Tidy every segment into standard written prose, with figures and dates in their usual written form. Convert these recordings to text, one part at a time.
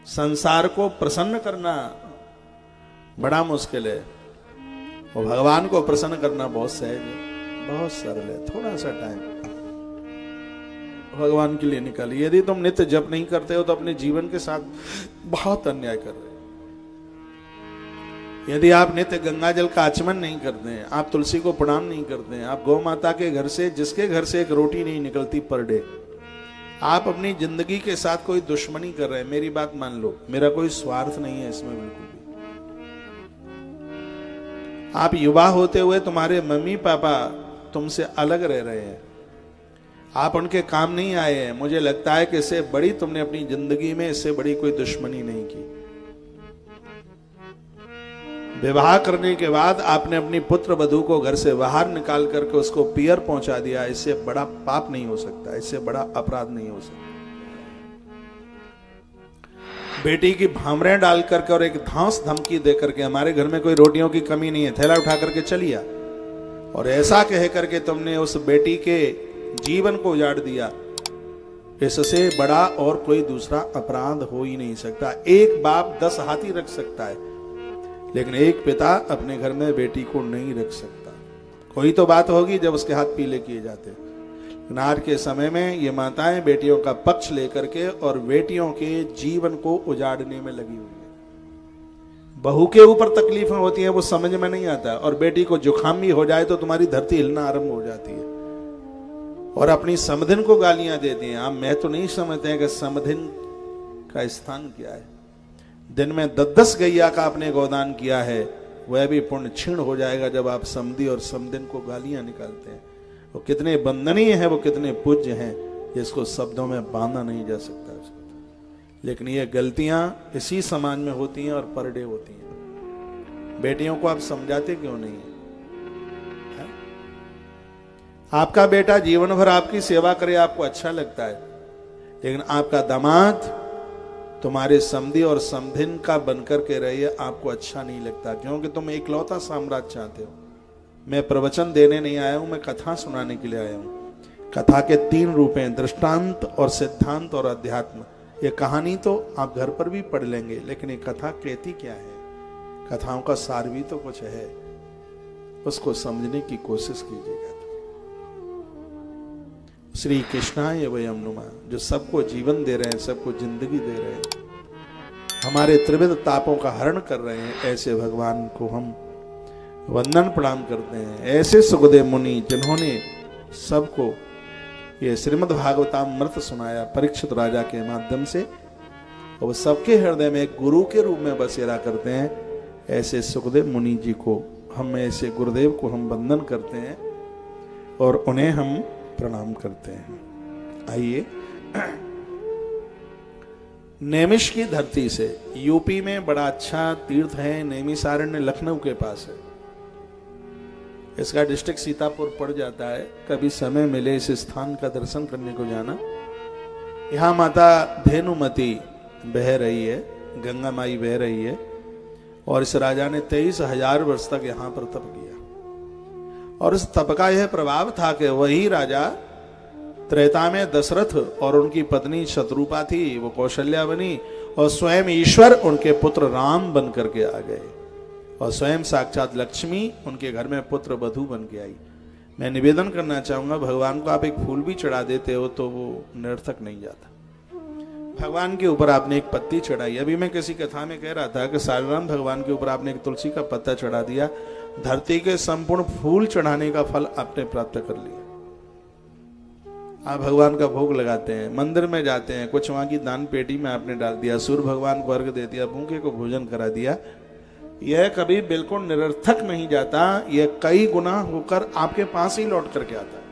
संसार को प्रसन्न करना बड़ा मुश्किल है और भगवान को प्रसन्न करना बहुत सहज है, बहुत सरल है। थोड़ा सा टाइम भगवान के लिए निकालिए। यदि तुम नित्य जप नहीं करते हो तो अपने जीवन के साथ बहुत अन्याय कर रहे हो। यदि आप नित्य गंगा जल का आचमन नहीं करते हैं, आप तुलसी को प्रणाम नहीं करते हैं, आप गौ माता के घर से, जिसके घर से एक रोटी नहीं निकलती पर डे, आप अपनी जिंदगी के साथ कोई दुश्मनी कर रहे हैं। मेरी बात मान लो, मेरा कोई स्वार्थ नहीं है इसमें बिल्कुल भी। आप युवा होते हुए तुम्हारे मम्मी पापा तुमसे अलग रह रहे हैं, आप उनके काम नहीं आए हैं। मुझे लगता है कि इससे बड़ी तुमने अपनी जिंदगी में, इससे बड़ी कोई दुश्मनी नहीं की। विवाह करने के बाद आपने अपनी पुत्र वधू को घर से बाहर निकाल करके उसको पियर पहुंचा दिया, इससे बड़ा पाप नहीं हो सकता, इससे बड़ा अपराध नहीं हो सकता। बेटी की भामरें डाल करके और एक धांस धमकी दे करके, हमारे घर में कोई रोटियों की कमी नहीं है, थैला उठा करके चलिया, और ऐसा कह करके तुमने उस बेटी के जीवन को उजाड़ दिया, इससे बड़ा और कोई दूसरा अपराध हो ही नहीं सकता। एक बाप 10 हाथी रख सकता है, लेकिन एक पिता अपने घर में बेटी को नहीं रख सकता। कोई तो बात होगी जब उसके हाथ पीले किए जाते। आज के समय में ये माताएं बेटियों का पक्ष लेकर के और बेटियों के जीवन को उजाड़ने में लगी हुई है। बहू के ऊपर तकलीफें होती हैं, वो समझ में नहीं आता, और बेटी को जुकाम भी हो जाए तो तुम्हारी धरती हिलना आरंभ हो जाती है, और अपनी समधिन को गालियां देती हैं। आप मैं तो नहीं समझते हैं कि समधिन का स्थान क्या है। दिन में 10 गैया का आपने गोदान किया है, वह भी पुण्य क्षीण हो जाएगा जब आप समधी और समधिन को गालियां निकालते हैं। वो कितने वंदनीय है, वो कितने पूज्य हैं, जिसको शब्दों में बांधा नहीं जा सकता। लेकिन ये गलतियां इसी समाज में होती हैं और पर डे होती हैं। बेटियों को आप समझाते क्यों नहीं है? आपका बेटा जीवन भर आपकी सेवा करे, आपको अच्छा लगता है, लेकिन आपका दामाद तुम्हारे समधी और समधिन का बनकर के रहिए, आपको अच्छा नहीं लगता, क्योंकि तुम इकलौता साम्राज्य चाहते हो। मैं प्रवचन देने नहीं आया हूं, मैं कथा सुनाने के लिए आया हूं। कथा के 3 रूप हैं, दृष्टांत और सिद्धांत और अध्यात्म। ये कहानी तो आप घर पर भी पढ़ लेंगे, लेकिन ये कथा कहती क्या है, कथाओं का सार भी तो कुछ है, उसको समझने की कोशिश कीजिएगा। श्री कृष्णाय वयं नुमा, जो सबको जीवन दे रहे हैं, सबको जिंदगी दे रहे हैं, हमारे त्रिविध तापों का हरण कर रहे हैं, ऐसे भगवान को हम वंदन प्रणाम करते हैं। ऐसे सुखदेव मुनि जिन्होंने सबको ये श्रीमद् भागवतामृत सुनाया परीक्षित राजा के माध्यम से, और सबके हृदय में एक गुरु के रूप में बसेरा करते हैं, ऐसे सुखदेव मुनि जी को हम, ऐसे गुरुदेव को हम वंदन करते हैं और उन्हें हम प्रणाम करते हैं। आइए, नैमिष की धरती से, यूपी में बड़ा अच्छा तीर्थ है नैमिषारण्य, लखनऊ के पास है। इसका डिस्ट्रिक्ट सीतापुर पड़ जाता है। कभी समय मिले इस स्थान का दर्शन करने को जाना। यहाँ माता धेनुमती बह रही है, गंगा माई बह रही है, और इस राजा ने 23,000 वर्ष तक यहाँ पर तप किया। और इस तप का यह प्रभाव था कि वही राजा त्रेता में दशरथ और उनकी पत्नी शत्रुपा थी, वो कौशल्या बनी, और स्वयं ईश्वर उनके पुत्र राम बन करके आ गए, और स्वयं साक्षात लक्ष्मी उनके घर में पुत्र वधू बन के आई। मैं निवेदन करना चाहूंगा, भगवान को आप एक फूल भी चढ़ा देते हो तो वो निरर्थक नहीं जाता। भगवान के ऊपर आपने एक पत्ती चढ़ाई। अभी मैं किसी कथा में कह रहा था कि सालराम भगवान के ऊपर आपने एक तुलसी का पत्ता चढ़ा दिया, धरती के संपूर्ण फूल चढ़ाने का फल आपने प्राप्त कर लिया। आप भगवान का भोग लगाते हैं, मंदिर में जाते हैं, कुछ वहां की दान पेटी में आपने डाल दिया, सूर्य भगवान को अर्घ दे दिया, भूखे को भोजन करा दिया, यह कभी बिल्कुल निरर्थक नहीं जाता। यह कई गुना होकर आपके पास ही लौट करके आता है,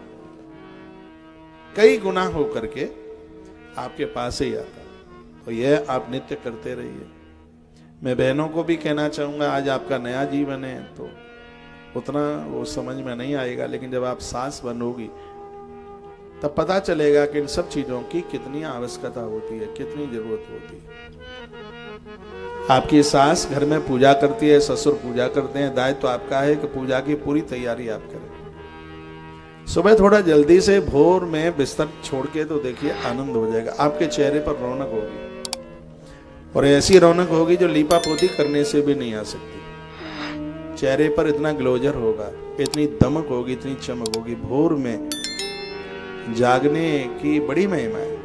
कई गुना होकर के आपके पास ही आता। तो यह आप नित्य करते रहिए। मैं बहनों को भी कहना चाहूंगा, आज आपका नया जीवन है तो उतना वो समझ में नहीं आएगा, लेकिन जब आप सास बनोगी तब पता चलेगा कि इन सब चीजों की कितनी आवश्यकता होती है, कितनी जरूरत होती है। आपकी सास घर में पूजा करती है, ससुर पूजा करते हैं, दायित्व तो आपका है कि पूजा की पूरी तैयारी आप करें। सुबह थोड़ा जल्दी से भोर में बिस्तर छोड़ के तो देखिए, आनंद हो जाएगा, आपके चेहरे पर रौनक होगी। और ऐसी रौनक होगी जो लीपा पोती करने से भी नहीं आ सकती। चेहरे पर इतना ग्लोजर होगा, इतनी दमक होगी, इतनी चमक होगी। भोर में जागने की बड़ी महिमा है।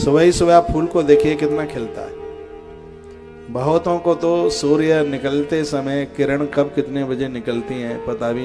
सुबह ही सुबह आप फूल को देखिए कितना खिलता है। बहुतों को तो सूर्य निकलते समय किरण कब कितने बजे निकलती हैं पता भी